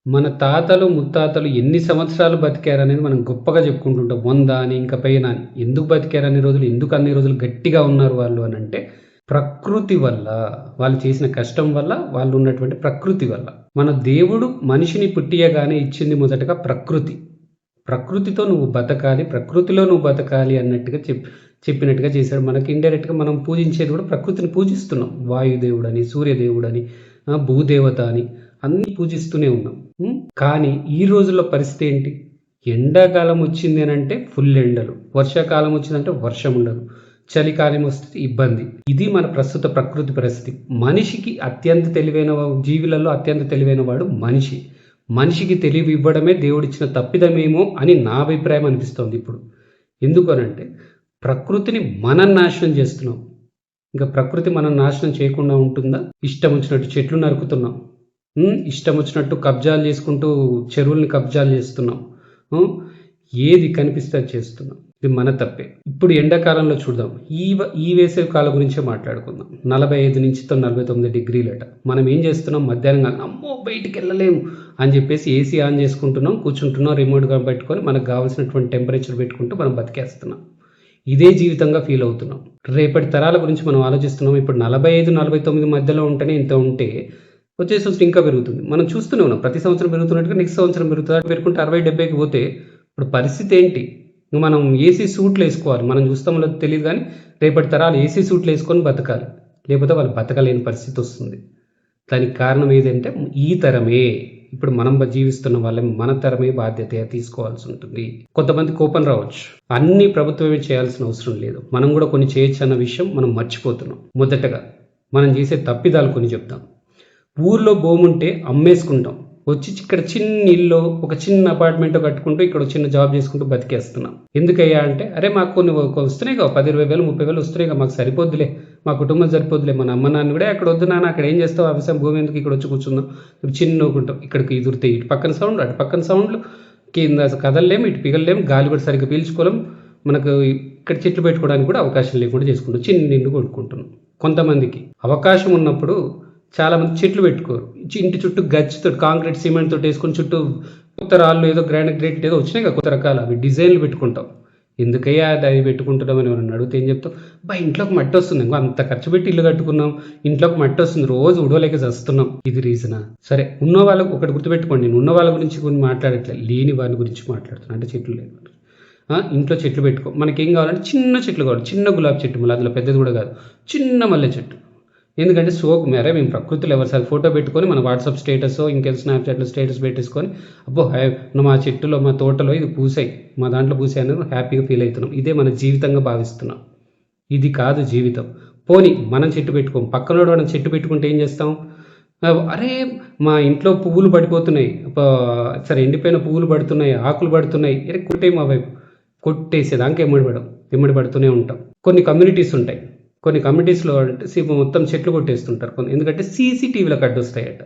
మన తాతలు, ముత్తాతలు ఎన్ని సంవత్సరాలు బతికారనేది మనం గొప్పగా చెప్పుకుంటుంటాం. 100 అని, ఇంకా పైన అని. ఎందుకు బతికారు అన్ని రోజులు? ఎందుకు అన్ని రోజులు గట్టిగా ఉన్నారు వాళ్ళు అనంటే, ప్రకృతి వల్ల. వాళ్ళు చేసిన కష్టం వల్ల, వాళ్ళు ఉన్నటువంటి ప్రకృతి వల్ల. మన దేవుడు మనిషిని పుట్టియగానే ఇచ్చింది మొదటగా ప్రకృతి. ప్రకృతితో నువ్వు బతకాలి, ప్రకృతిలో నువ్వు బతకాలి అన్నట్టుగా చెప్పినట్టుగా చేశాడు. మనకి ఇండైరెక్ట్‌గా మనం పూజించేది కూడా ప్రకృతిని పూజిస్తున్నాం. వాయుదేవుడని, సూర్యదేవుడని, భూదేవత అని అన్నీ పూజిస్తూనే ఉన్నాం. కానీ ఈ రోజుల్లో పరిస్థితి ఏంటి? ఎండాకాలం వచ్చింది అనంటే ఫుల్ ఎండలు, వర్షాకాలం వచ్చిందంటే వర్షం ఉండదు, చలికాలం వస్తే ఇబ్బంది. ఇది మన ప్రస్తుత ప్రకృతి పరిస్థితి. మనిషికి అత్యంత తెలివైన జీవులలో అత్యంత తెలివైన వాడు మనిషి. మనిషికి తెలివి ఇవ్వడమే దేవుడిచ్చిన తప్పిదమేమో అని నా అభిప్రాయం అనిపిస్తోంది ఇప్పుడు. ఎందుకు అనంటే ప్రకృతిని మనం నాశనం చేస్తున్నాం. ఇంకా ప్రకృతి మనం నాశనం చేయకుండా ఉంటుందా? ఇష్టం వచ్చినట్టు చెట్లు నరుకుతున్నాం, ఇష్టం వచ్చినట్టు కబ్జాలు చేసుకుంటూ చెరువుల్ని కబ్జాలు చేస్తున్నాం, ఏది కనిపిస్తే అది చేస్తున్నాం. ఇది మన తప్పే. ఇప్పుడు ఎండాకాలంలో చూద్దాం. ఈ వేసవి కాలం గురించే మాట్లాడుకుందాం. 45 నుంచి 49 డిగ్రీలట. మనం ఏం చేస్తున్నాం? మధ్యాహ్నం కాలం అమ్మో బయటికి వెళ్ళలేము అని చెప్పేసి ఏసీ ఆన్ చేసుకుంటున్నాం, కూర్చుంటున్నాం, రిమోట్గా పెట్టుకొని మనకు కావాల్సినటువంటి టెంపరేచర్ పెట్టుకుంటూ మనం బతికేస్తున్నాం. ఇదే జీవితంగా ఫీల్ అవుతున్నాం. రేపటి తరాల గురించి మనం ఆలోచిస్తున్నాం. ఇప్పుడు 45-49 మధ్యలో ఉంటేనే ఇంత ఉంటే వచ్చే సంవత్సరం ఇంకా పెరుగుతుంది. మనం చూస్తూనే ఉన్నాం. ప్రతి సంవత్సరం పెరుగుతున్నట్టుగా నెక్స్ట్ సంవత్సరం పెరుగుతుంది. పెరుగుకుంటే 60-70కి పోతే ఇప్పుడు పరిస్థితి ఏంటి? మనం ఏసీ సూట్లు వేసుకోవాలి. మనం చూస్తామో లేదో తెలియదు, కానీ రేపటి తరాలు ఏసీ సూట్లు వేసుకొని బతకాలి. లేకపోతే వాళ్ళు బతకలేని పరిస్థితి వస్తుంది. దానికి కారణం ఏదంటే ఈ తరమే. ఇప్పుడు మనం జీవిస్తున్న వాళ్ళని మన తరమే బాధ్యత తీసుకోవాల్సి ఉంటుంది. కొంతమంది కోపం రావచ్చు. అన్ని ప్రభుత్వమే చేయాల్సిన అవసరం లేదు. మనం కూడా కొన్ని చేయొచ్చు అన్న విషయం మనం మర్చిపోతున్నాం. మొదటగా మనం చేసే తప్పిదాలు కొన్ని చెప్తాం. ఊర్లో భూమి ఉంటే అమ్మేసుకుంటాం, వచ్చి ఇక్కడ చిన్న ఇల్లు, ఒక చిన్న అపార్ట్మెంట్ కట్టుకుంటూ ఇక్కడ చిన్న జాబ్ చేసుకుంటూ బతికేస్తున్నాం. ఎందుకయ్యా అంటే, అరే మాకు కొన్ని వస్తున్నాయి కదా, 10-20 వేలు 30,000 వస్తున్నాయి కదా, మాకు సరిపోద్దులే, మా కుటుంబం సరిపోద్దులే, మన అమ్మ నాన్న కూడా అక్కడ వద్దు నాన్న, అక్కడ ఏం చేస్తావు, వ్యవసాయం భూమి ఎందుకు, ఇక్కడ వచ్చి కూర్చుందాం, చిన్న నవ్వుకుంటాం. ఇక్కడికి ఎదురుతాయి ఇటు పక్కన సౌండ్ అటు పక్కన సౌండ్లు, కింద కదలలేము, ఇటు పిగలలేము, గాలి కూడా సరిగ్గా పీల్చుకోలేము. మనకు ఇక్కడ చెట్లు పెట్టుకోవడానికి కూడా అవకాశం లేకుండా చేసుకుంటాం, చిన్న ఇండ్లు కొనుక్కుంటున్నాం. కొంతమందికి అవకాశం ఉన్నప్పుడు చాలామంది చెట్లు పెట్టుకోరు. ఇంటి చుట్టూ గచ్చితో కాంక్రీట్ సిమెంట్ తోటి వేసుకొని చుట్టూ కొత్త రాళ్ళు ఏదో గ్రానైట్ ఏదో వచ్చినాయి కదా కొత్త రకాలు, అవి డిజైన్లు పెట్టుకుంటాం. ఎందుకయ్యా అది పెట్టుకుంటున్నాం అని ఎవరైనా అడిగితే ఏం చెప్తాం? ఇంట్లోకి మట్టి వస్తుంది, అంత ఖర్చు పెట్టి ఇల్లు కట్టుకున్నాం, ఇంట్లోకి మట్టి వస్తుంది, రోజు ఉడవలేక చేస్తున్నాం. ఇది రీజనా? సరే, ఉన్న వాళ్ళకు ఒకటి గుర్తుపెట్టుకోండి, నేను ఉన్న వాళ్ళ గురించి కొన్ని మాట్లాడట్లేదు, లేని వాళ్ళ గురించి మాట్లాడుతున్నాను. అంటే చెట్లు లేని ఇంట్లో చెట్లు పెట్టుకో. మనకేం కావాలంటే చిన్న చెట్లు కావాలి, చిన్న గులాబీ చెట్టు, మళ్ళీ అందులో పెద్దది కూడా కాదు, చిన్న మల్లె చెట్టు. ఎందుకంటే సోకు మేరే మేము ప్రకృతిలో ఎవరిసారి ఫోటో పెట్టుకొని మన వాట్సాప్ స్టేటస్ ఇంకేదో స్నాప్చాట్లో స్టేటస్ పెట్టేసుకొని అబ్బో మా చెట్టులో మా తోటలో ఇది పూసాయి, మా దాంట్లో పూసాయి అని హ్యాపీగా ఫీల్ అవుతున్నాం. ఇదే మన జీవితంగా భావిస్తున్నాం. ఇది కాదు జీవితం. పోనీ మనం చెట్టు పెట్టుకోం, పక్కనోడు మనం చెట్టు పెట్టుకుంటే ఏం చేస్తాం? అరే మా ఇంట్లో పువ్వులు పడిపోతున్నాయి, సరే ఎండిపోయిన పువ్వులు పడుతున్నాయి, ఆకులు పడుతున్నాయి, అరే కొట్టే మా వైపు కొట్టేసేదాకా ఎమ్మడి పడుతూనే ఉంటాం. కొన్ని కమ్యూనిటీస్ ఉంటాయి, కొన్ని కమ్యూనిటీస్లో అంటే మొత్తం చెట్లు కొట్టేస్తుంటారు. ఎందుకంటే సీసీటీవీలకు అడ్డొస్తాయట.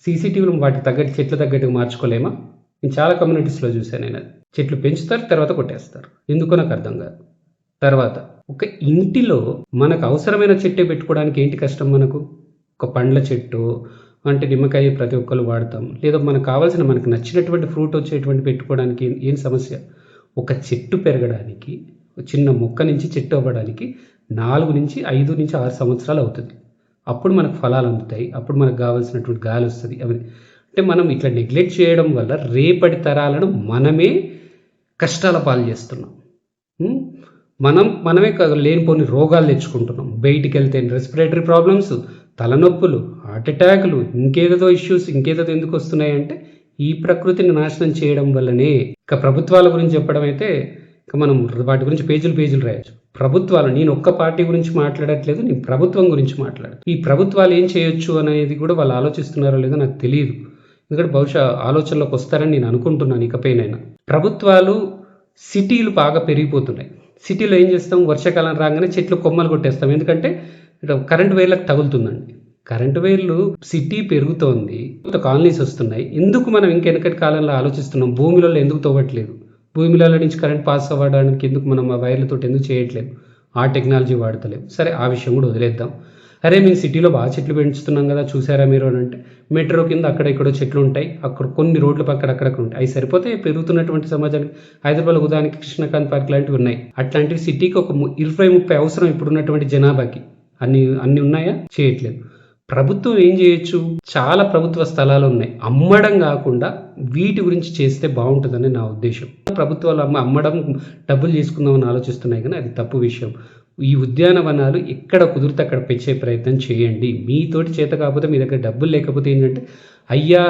సీసీటీవీలు వాటికి తగ్గట్టు చెట్లు తగ్గట్టుగా మార్చుకోలేమా? నేను చాలా కమ్యూనిటీస్లో చూశాను. నేను చెట్లు పెంచుతారు, తర్వాత కొట్టేస్తారు. ఎందుకో నాకు అర్థం కాదు. తర్వాత ఒక ఇంటిలో మనకు అవసరమైన చెట్టే పెట్టుకోవడానికి ఏంటి కష్టం? మనకు ఒక పండ్ల చెట్టు అంటే నిమ్మకాయ ప్రతి ఒక్కరు వాడతాం, లేదా మనకు కావాల్సిన మనకు నచ్చినటువంటి ఫ్రూట్ వచ్చేటువంటి పెట్టుకోవడానికి ఏం సమస్య? ఒక చెట్టు పెరగడానికి, చిన్న మొక్క నుంచి చెట్టు అవ్వడానికి 4 నుంచి 5 నుంచి 6 సంవత్సరాలు అవుతుంది. అప్పుడు మనకు ఫలాలు అందుతాయి, అప్పుడు మనకు కావాల్సినటువంటి గాలి వస్తుంది. అవి అంటే మనం ఇట్లా నెగ్లెక్ట్ చేయడం వల్ల రేపటి తరాలను మనమే కష్టాల పాలు చేస్తున్నాం. మనమే లేనిపోని రోగాలు తెచ్చుకుంటున్నాం. బయటికి వెళ్తే రెస్పిరేటరీ ప్రాబ్లమ్స్, తలనొప్పులు, హార్ట్ అటాక్లు, ఇంకేదో ఇష్యూస్ ఇంకేదో ఎందుకు వస్తున్నాయి అంటే ఈ ప్రకృతిని నాశనం చేయడం వల్లనే. ఇక ప్రభుత్వాల గురించి చెప్పడం అయితే ఇక మనం వాటి గురించి పేజీలు రాయొచ్చు. ప్రభుత్వాలు, నేను ఒక్క పార్టీ గురించి మాట్లాడట్లేదు, నేను ప్రభుత్వం గురించి మాట్లాడు. ఈ ప్రభుత్వాలు ఏం చేయొచ్చు అనేది కూడా వాళ్ళు ఆలోచిస్తున్నారో లేదో నాకు తెలియదు. ఎందుకంటే బహుశా ఆలోచనలోకి వస్తారని నేను అనుకుంటున్నాను. ఇకపైనైనా ప్రభుత్వాలు, సిటీలు బాగా పెరిగిపోతున్నాయి. సిటీలో ఏం చేస్తాం? వర్షాకాలం రాగానే చెట్లు కొమ్మలు కొట్టేస్తాం. ఎందుకంటే కరెంటు వైర్లకు తగులుతుందండి. కరెంటు వైర్లు, సిటీ పెరుగుతోంది, కొత్త కాలనీస్ వస్తున్నాయి. ఎందుకు మనం ఇంకెనకటి కాలంలో ఆలోచిస్తున్నాం? భూమిలో ఎందుకు తవ్వట్లేదు? భూమిలో నుంచి కరెంట్ పాస్ అవ్వడానికి ఎందుకు మనం ఆ వైర్లతో ఎందుకు చేయట్లేదు? ఆ టెక్నాలజీ వాడతలేము. సరే, ఆ విషయం కూడా వదిలేద్దాం. అరే మేము సిటీలో బాగా చెట్లు పెంచుతున్నాం కదా చూసారా మీరు అని అంటే, మెట్రో కింద అక్కడ ఇక్కడో చెట్లు ఉంటాయి, అక్కడ కొన్ని రోడ్ల పక్కన అక్కడక్కడ ఉంటాయి, అవి సరిపోతే పెరుగుతున్నటువంటి సమాజానికి. హైదరాబాద్ ఉదాహరణకి కృష్ణకాంత్ పార్క్ లాంటివి ఉన్నాయి. అట్లాంటివి సిటీకి ఒక 20-30 అవసరం ఇప్పుడున్నటువంటి జనాభాకి. అన్ని అన్ని ఉన్నాయా? చేయట్లేదు. ప్రభుత్వం ఏం చేయొచ్చు? చాలా ప్రభుత్వ స్థలాలు ఉన్నాయి, అమ్మడం కాకుండా వీటి గురించి చేస్తే బాగుంటుందని నా ఉద్దేశం. ప్రభుత్వాలు అమ్మడం, డబ్బులు చేసుకుందామని ఆలోచిస్తున్నాయి, కానీ అది తప్పు విషయం. ఈ ఉద్యానవనాలు ఎక్కడ కుదిరితే అక్కడ పెంచే ప్రయత్నం చేయండి. మీతోటి చేత కాకపోతే, మీ దగ్గర డబ్బులు లేకపోతే ఏంటంటే, అయ్యా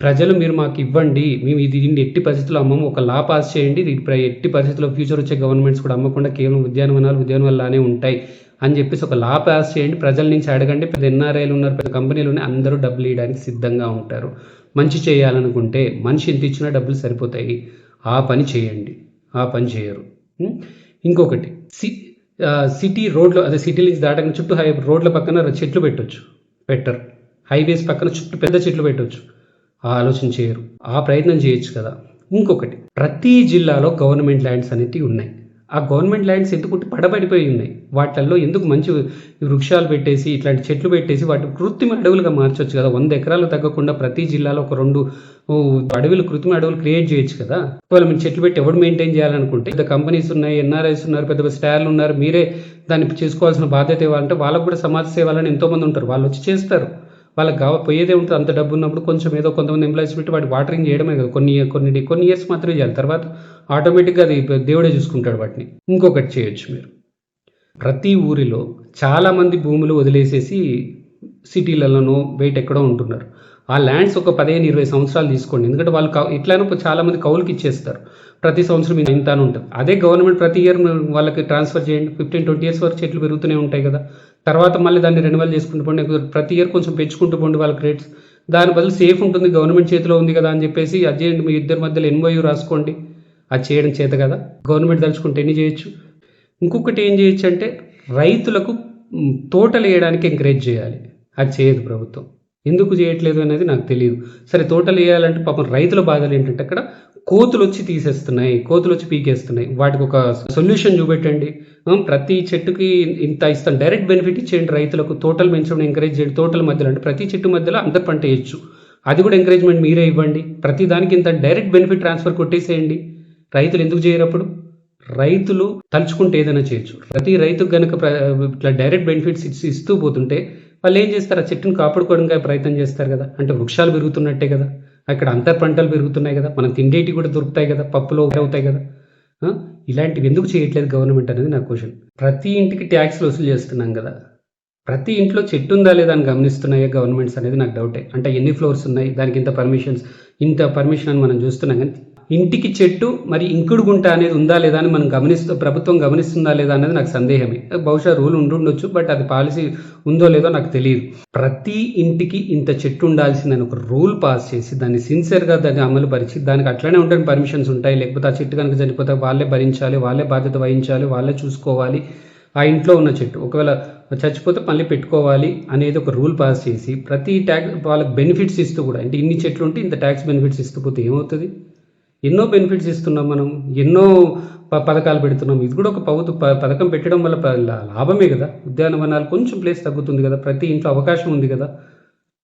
ప్రజలు మీరు మాకు ఇవ్వండి, మేము దీన్ని ఎట్టి పరిస్థితుల్లో అమ్మము, ఒక లా పాస్ చేయండి, ఎట్టి పరిస్థితుల్లో ఫ్యూచర్ వచ్చే గవర్నమెంట్స్ కూడా అమ్మకుండా కేవలం ఉద్యానవనాలానే ఉంటాయి అని చెప్పేసి ఒక లా పాస్ చేయండి, ప్రజల నుంచి అడగండి. పెద్ద ఎన్ఆర్ఐలు ఉన్నారు, పెద్ద కంపెనీలు ఉన్నాయి, అందరూ డబ్బులు ఇవ్వడానికి సిద్ధంగా ఉంటారు. మంచి చేయాలనుకుంటే మనిషి ఎంత ఇచ్చినా డబ్బులు సరిపోతాయి. ఆ పని చేయండి, ఆ పని చేయరు. ఇంకొకటి, సిటీ రోడ్లో, అదే సిటీ నుంచి దాటక చుట్టూ రోడ్ల పక్కన చెట్లు పెట్టరు. హైవేస్ పక్కన చుట్టూ పెద్ద చెట్లు పెట్టవచ్చు. ఆ ఆలోచన చేయరు. ఆ ప్రయత్నం చేయొచ్చు కదా. ఇంకొకటి, ప్రతి జిల్లాలో గవర్నమెంట్ ల్యాండ్స్ అనేవి ఉన్నాయి. ఆ గవర్నమెంట్ ల్యాండ్స్ ఎందుకు పడబడిపోయి ఉన్నాయి, వాటిల్లో ఎందుకు మంచి వృక్షాలు పెట్టేసి, ఇట్లాంటి చెట్లు పెట్టేసి వాటి కృత్రిమ అడవులుగా మార్చొచ్చు కదా. 100 ఎకరాలు తగ్గకుండా ప్రతి జిల్లాలో ఒక 2 అడవులు, కృత్రిమ అడవులు క్రియేట్ చేయొచ్చు కదా. ఒకవేళ మీరు చెట్లు పెట్టి ఎవరు మెయింటైన్ చేయాలనుకుంటే, పెద్ద కంపెనీస్ ఉన్నాయి, ఎన్ఆర్ఐస్ ఉన్నారు, పెద్ద స్టార్లు ఉన్నారు, మీరే దాన్ని చేసుకోవాల్సిన బాధ్యత ఇవ్వాలంటే వాళ్ళకు కూడా సమాజ సేవలని ఎంతోమంది ఉంటారు, వాళ్ళు వచ్చి చేస్తారు. వాళ్ళకి పోయేదే ఉంటుంది. అంత డబ్బు ఉన్నప్పుడు కొంచెం ఏదో కొంతమంది ఎంప్లాయీస్ పెట్టి వాటి వాటరింగ్ చేయడమే కదా. కొన్ని ఇయర్స్ మాత్రమే చేయాలి, తర్వాత ఆటోమేటిక్గా అది దేవుడే చూసుకుంటాడు వాటిని. ఇంకొకటి చేయొచ్చు మీరు, ప్రతి ఊరిలో చాలామంది భూములు వదిలేసేసి సిటీలలోనో బయట ఎక్కడో ఉంటున్నారు. ఆ ల్యాండ్స్ ఒక 15-20 సంవత్సరాలు తీసుకోండి. ఎందుకంటే వాళ్ళు ఇట్లానో చాలామంది కౌలుకి ఇచ్చేస్తారు, ప్రతి సంవత్సరం ఇంత అని ఉంటుంది. అదే గవర్నమెంట్ ప్రతి ఇయర్ వాళ్ళకి ట్రాన్స్ఫర్ చేయండి, 15-20 ఇయర్స్ వరకు చెట్లు పెరుగుతూనే ఉంటాయి కదా. తర్వాత మళ్ళీ దాన్ని రెన్యువల్ చేసుకుంటూ పోండి, ప్రతి ఇయర్ కొంచెం పెంచుకుంటూ పోండి వాళ్ళకి రేట్స్. దాని బదులు సేఫ్ ఉంటుంది, గవర్నమెంట్ చేతిలో ఉంది కదా అని చెప్పేసి అది చేయండి. మీ ఇద్దరి మధ్యలో MOU రాసుకోండి. అది చేయడం చేత కదా, గవర్నమెంట్ తలుచుకుంటే ఎన్ని చేయొచ్చు. ఇంకొకటి ఏం చేయొచ్చు అంటే, రైతులకు తోటలు వేయడానికి ఎంకరేజ్ చేయాలి. అది చేయదు ప్రభుత్వం. ఎందుకు చేయట్లేదు అనేది నాకు తెలియదు. సరే, తోటలు వేయాలంటే పాపం రైతుల బాధలు ఏంటంటే, అక్కడ కోతులు వచ్చి తీసేస్తున్నాయి, కోతులు వచ్చి పీకేస్తున్నాయి. వాటికి ఒక సొల్యూషన్ చూపెట్టండి. ప్రతి చెట్టుకి ఇంత ఇస్తాను, డైరెక్ట్ బెనిఫిట్ ఇచ్చేయండి రైతులకు. తోటలు పెంచడం ఎంకరేజ్ చేయండి. తోటల మధ్యలో అంటే ప్రతి చెట్టు మధ్యలో అంతర్ పంట వేయచ్చు, అది కూడా ఎంకరేజ్మెంట్ మీరే ఇవ్వండి. ప్రతి దానికి ఇంత డైరెక్ట్ బెనిఫిట్ ట్రాన్స్ఫర్ కొట్టేసేయండి. రైతులు ఎందుకు చేయరు అప్పుడు? రైతులు తలుచుకుంటే ఏదైనా చేయొచ్చు. ప్రతి రైతుకు కనుక ఇట్లా డైరెక్ట్ బెనిఫిట్స్ ఇస్తూ పోతుంటే వాళ్ళు ఏం చేస్తారు? ఆ చెట్టును కాపాడుకోవడానికి ప్రయత్నం చేస్తారు కదా. అంటే వృక్షాలు పెరుగుతున్నట్టే కదా, అక్కడ అంతర్ పంటలు పెరుగుతున్నాయి కదా, మనం తిండేటి కూడా దొరుకుతాయి కదా, పప్పులో అవుతాయి కదా. ఇలాంటివి ఎందుకు చేయట్లేదు గవర్నమెంట్ అనేది నా క్వశ్చన్. ప్రతి ఇంటికి ట్యాక్స్లు వసూలు చేస్తున్నాం కదా, ప్రతి ఇంట్లో చెట్టు ఉందా లేదా అని గమనిస్తున్నాయా గవర్నమెంట్స్ అనేది నాకు డౌటే. అంటే ఎన్ని ఫ్లోర్స్ ఉన్నాయి, దానికి ఇంత పర్మిషన్ అని మనం చూస్తున్నాం, కానీ ఇంటికి చెట్టు మరి ఇంకుడు గుంట అనేది ఉందా లేదా అని మనం ప్రభుత్వం గమనిస్తుందా లేదా అనేది నాకు సందేహమే. బహుశా రూల్ ఉండుండొచ్చు, బట్ అది పాలసీ ఉందో లేదో నాకు తెలియదు. ప్రతి ఇంటికి ఇంత చెట్టు ఉండాల్సిందని ఒక రూల్ పాస్ చేసి దాన్ని సిన్సియర్గా దాన్ని అమలు పరిచి, దానికి అట్లనే ఉంటే పర్మిషన్స్ ఉంటాయి. లేకపోతే ఆ చెట్టు కనుక చనిపోతే వాళ్ళే భరించాలి, వాళ్ళే బాధ్యత వహించాలి, వాళ్ళే చూసుకోవాలి. ఆ ఇంట్లో ఉన్న చెట్టు ఒకవేళ చచ్చిపోతే మళ్ళీ పెట్టుకోవాలి అనేది ఒక రూల్ పాస్ చేసి, ప్రతి ట్యాక్స్ వాళ్ళకి బెనిఫిట్స్ ఇస్తూ కూడా, అంటే ఇన్ని చెట్లు ఉంటే ఇంత ట్యాక్స్ బెనిఫిట్స్ ఇస్తూ పోతే ఏమవుతుంది? ఎన్నో బెనిఫిట్స్ ఇస్తున్నాం మనం, ఎన్నో పథకాలు పెడుతున్నాం. ఇది కూడా ఒక పథకం పెట్టడం వల్ల లాభమే కదా. ఉద్యానవనాలు కొంచెం ప్లేస్ తగ్గుతుంది కదా, ప్రతి ఇంట్లో అవకాశం ఉంది కదా.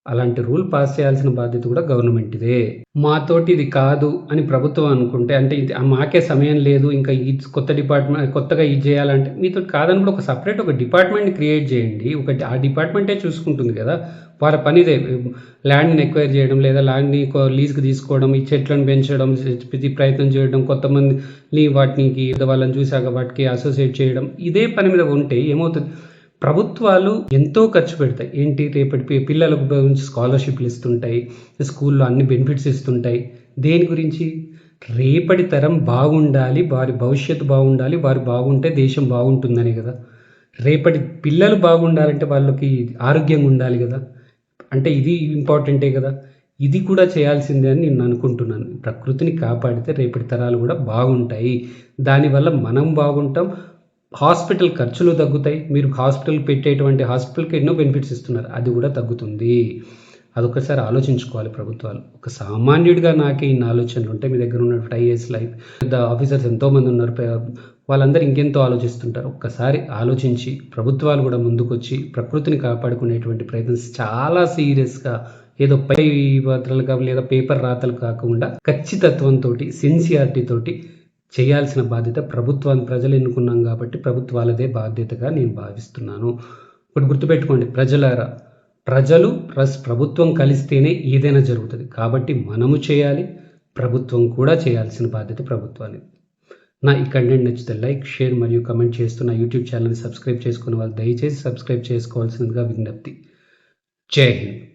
అలాంటి రూల్ పాస్ చేయాల్సిన బాధ్యత కూడా గవర్నమెంట్దే. మాతోటి ఇది కాదు అని ప్రభుత్వం అనుకుంటే, అంటే ఇది మాకే సమయం లేదు, ఇంకా ఈ కొత్తగా ఇది చేయాలంటే, మీతో కాదని కూడా ఒక సపరేట్ ఒక డిపార్ట్మెంట్ని క్రియేట్ చేయండి. ఆ డిపార్ట్మెంటే చూసుకుంటుంది కదా. వారి పనిదే ల్యాండ్ని ఎక్వైర్ చేయడం, లేదా ల్యాండ్ని లీజ్కి తీసుకోవడం, ఈ చెట్లను పెంచడం, ప్రయత్నం చేయడం, కొంతమంది వాటికి వాళ్ళని చూశాక వాటికి అసోసియేట్ చేయడం, ఇదే పని మీద ఉంటే ఏమవుతుంది? ప్రభుత్వాలు ఎంతో ఖర్చు పెడతాయి. ఏంటి, రేపటి పిల్లలకు స్కాలర్షిప్లు ఇస్తుంటాయి, స్కూల్లో అన్ని బెనిఫిట్స్ ఇస్తుంటాయి. దేని గురించి? రేపటి తరం బాగుండాలి, వారి భవిష్యత్తు బాగుండాలి, వారు బాగుంటే దేశం బాగుంటుందని కదా. రేపటి పిల్లలు బాగుండాలంటే వాళ్ళకి ఆరోగ్యంగా ఉండాలి కదా. అంటే ఇది ఇంపార్టెంటే కదా. ఇది కూడా చేయాల్సిందే అని నేను అనుకుంటున్నాను. ప్రకృతిని కాపాడితే రేపటి తరాలు కూడా బాగుంటాయి. దానివల్ల మనం బాగుంటాం, హాస్పిటల్ ఖర్చులు తగ్గుతాయి. మీరు హాస్పిటల్కి ఎన్నో బెనిఫిట్స్ ఇస్తున్నారు, అది కూడా తగ్గుతుంది. అదొకసారి ఆలోచించుకోవాలి ప్రభుత్వాలు. ఒక సామాన్యుడిగా నాకే ఇన్ని ఆలోచనలు ఉంటే మీ దగ్గర ఉన్నటువంటి ఐఏఎస్ లైఫ్ పెద్ద ఆఫీసర్స్ ఎంతోమంది ఉన్నారు. వాళ్ళందరూ ఇంకెంతో ఆలోచిస్తుంటారు. ఒక్కసారి ఆలోచించి ప్రభుత్వాలు కూడా ముందుకొచ్చి ప్రకృతిని కాపాడుకునేటువంటి ప్రయత్నం చాలా సీరియస్గా ఏదో పై పత్రాలుగా లేదా పేపర్ రాతలు కాకుండా ఖచ్చితత్వంతో సిన్సియారిటీ తోటి చేయాల్సిన బాధ్యత ప్రభుత్వాన్ని ప్రజలు ఎన్నుకున్నాం కాబట్టి ప్రభుత్వాలదే బాధ్యతగా నేను భావిస్తున్నాను. ఇప్పుడు గుర్తుపెట్టుకోండి ప్రజలారా, ప్రజలు ప్లస్ ప్రభుత్వం కలిస్తేనే ఏదైనా జరుగుతుంది. కాబట్టి మనము చేయాలి, ప్రభుత్వం కూడా చేయాల్సిన బాధ్యత ప్రభుత్వాన్ని. నా ఈ కంటెంట్ నచ్చితే లైక్, షేర్ మరియు కమెంట్ చేస్తూ నా యూట్యూబ్ ఛానల్ని సబ్స్క్రైబ్ చేసుకునే వాళ్ళు దయచేసి సబ్స్క్రైబ్ చేసుకోవాల్సిందిగా విజ్ఞప్తి. జై హింద్.